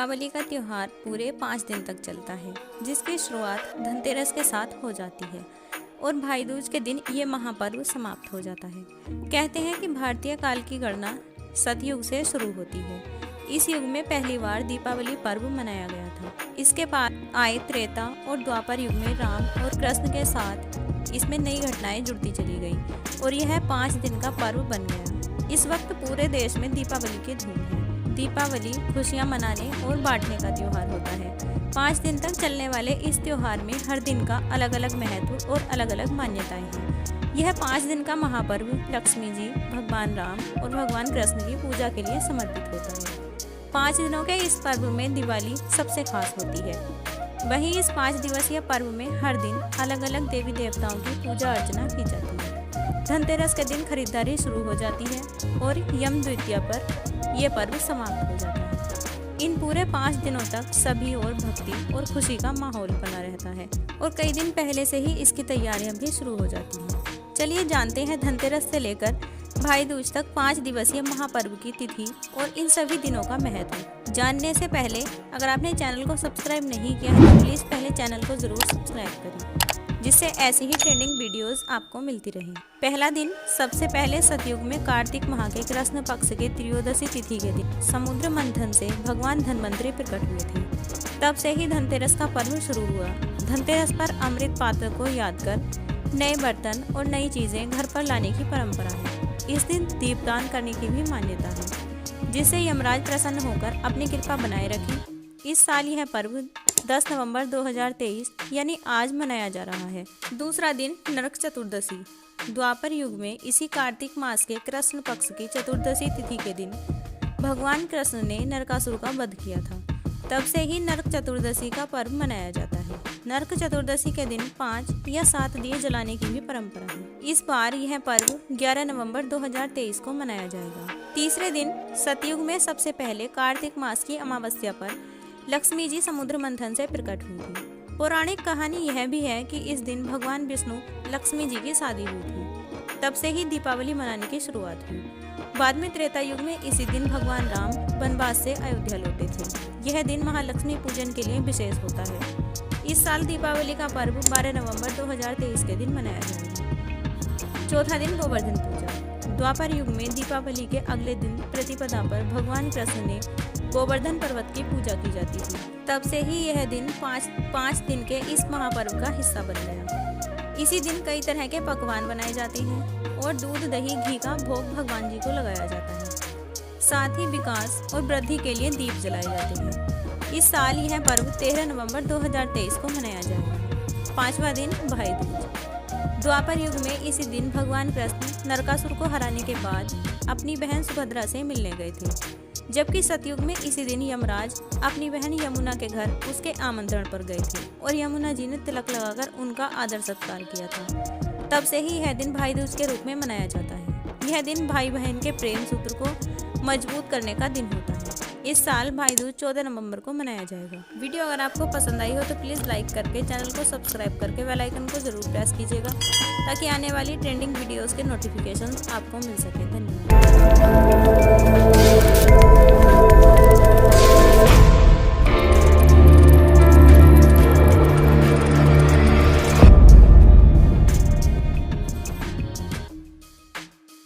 दीपावली का त्योहार पूरे 5 दिन तक चलता है, जिसकी शुरुआत धनतेरस के साथ हो जाती है और भाई दूज के दिन ये महापर्व समाप्त हो जाता है। कहते हैं कि भारतीय काल की गणना सतयुग से शुरू होती है। इस युग में पहली बार दीपावली पर्व मनाया गया था। इसके बाद आए त्रेता और द्वापर युग में राम और कृष्ण के साथ इसमें नई घटनाएं जुड़ती चली गई और यह 5 दिन का पर्व बन गया। इस वक्त पूरे देश में दीपावली की धूम है। दीपावली खुशियां मनाने और बांटने का त्योहार होता है। 5 दिन तक चलने वाले इस त्योहार में हर दिन का अलग अलग महत्व और अलग अलग मान्यताएं हैं। यह 5 दिन का महापर्व लक्ष्मी जी, भगवान राम और भगवान कृष्ण की पूजा के लिए समर्पित होता है। 5 दिनों के इस पर्व में दिवाली सबसे खास होती है। वहीं इस 5 दिवसीय पर्व में हर दिन अलग अलग देवी देवताओं की पूजा अर्चना की जाती है। धनतेरस के दिन खरीदारी शुरू हो जाती है और यम द्वितीया पर यह पर्व समाप्त हो जाता है। इन पूरे 5 दिनों तक सभी और भक्ति और खुशी का माहौल बना रहता है और कई दिन पहले से ही इसकी तैयारियां भी शुरू हो जाती हैं। चलिए जानते हैं धनतेरस से लेकर भाई दूज तक 5 दिवसीय महापर्व की तिथि और इन सभी दिनों का महत्व। जानने से पहले अगर आपने चैनल को सब्सक्राइब नहीं किया है तो प्लीज़ पहले चैनल को ज़रूर सब्सक्राइब करें, जिससे ऐसी ही ट्रेंडिंग वीडियोस आपको मिलती रहे। पहला दिन सबसे पहले सतयुग में कार्तिक माह के कृष्ण पक्ष के त्रयोदशी तिथि के दिन समुद्र मंथन से भगवान धन्वंतरि प्रकट हुए थे। तब से ही धनतेरस का पर्व शुरू हुआ। धनतेरस पर अमृत पात्र को याद कर नए बर्तन और नई चीजें घर पर लाने की परंपरा है। इस दिन दीपदान करने की भी मान्यता है, जिससे यमराज प्रसन्न होकर अपनी कृपा बनाए रखें। इस साल यह पर्व 10 नवंबर 2023 यानी आज मनाया जा रहा है। दूसरा दिन नरक चतुर्दशी। द्वापर युग में इसी कार्तिक मास के कृष्ण पक्ष की चतुर्दशी तिथि के दिन भगवान कृष्ण ने नरकासुर का वध किया था। तब से ही नरक चतुर्दशी का पर्व मनाया जाता है। नरक चतुर्दशी के दिन 5 या 7 दिए जलाने की भी परंपरा है। इस बार यह पर्व 11 नवंबर 2023 को मनाया जाएगा। तीसरे दिन सतयुग में सबसे पहले कार्तिक मास की अमावस्या पर लक्ष्मी जी समुद्र मंथन से प्रकट हुई थी। पौराणिक कहानी यह भी है कि इस दिन भगवान विष्णु लक्ष्मी जी की शादी हुई थी। तब से ही दीपावली मनाने की शुरुआत हुई। बाद में त्रेता युग में इसी दिन भगवान राम वनवास से अयोध्या लौटे थे। यह दिन महालक्ष्मी पूजन के लिए विशेष होता है। इस साल दीपावली का पर्व 12 नवंबर 2023 के दिन मनाया जाएगा। चौथा दिन गोवर्धन पूजा। द्वापर युग में दीपावली के अगले दिन प्रतिपदा पर भगवान कृष्ण ने गोवर्धन पर्वत की पूजा की जाती थी। तब से ही यह दिन 5 दिन के इस महापर्व का हिस्सा बन गया। इसी दिन कई तरह के पकवान बनाए जाते हैं और दूध, दही, घी का भोग भगवान जी को लगाया जाता है। साथ ही विकास और वृद्धि के लिए दीप जलाए जाते हैं। इस साल यह पर्व 13 नवंबर 2023 को मनाया जाएगा। 5वां दिन भाई दूज। द्वापर युग में इसी दिन भगवान कृष्ण नरकासुर को हराने के बाद अपनी बहन सुभद्रा से मिलने गए थे, जबकि सतयुग में इसी दिन यमराज अपनी बहन यमुना के घर उसके आमंत्रण पर गए थे और यमुना जी ने तिलक लगाकर उनका आदर सत्कार किया था। तब से ही यह दिन भाई दूज के रूप में मनाया जाता है। यह दिन भाई बहन के प्रेम सूत्र को मजबूत करने का दिन होता है। इस साल भाई दूज 14 नवंबर को मनाया जाएगा। वीडियो अगर आपको पसंद आई हो तो प्लीज़ लाइक करके चैनल को सब्सक्राइब करके बेल आइकन को जरूर प्रेस कीजिएगा, ताकि आने वाली ट्रेंडिंग वीडियोस के नोटिफिकेशंस आपको मिल सके। धन्यवाद।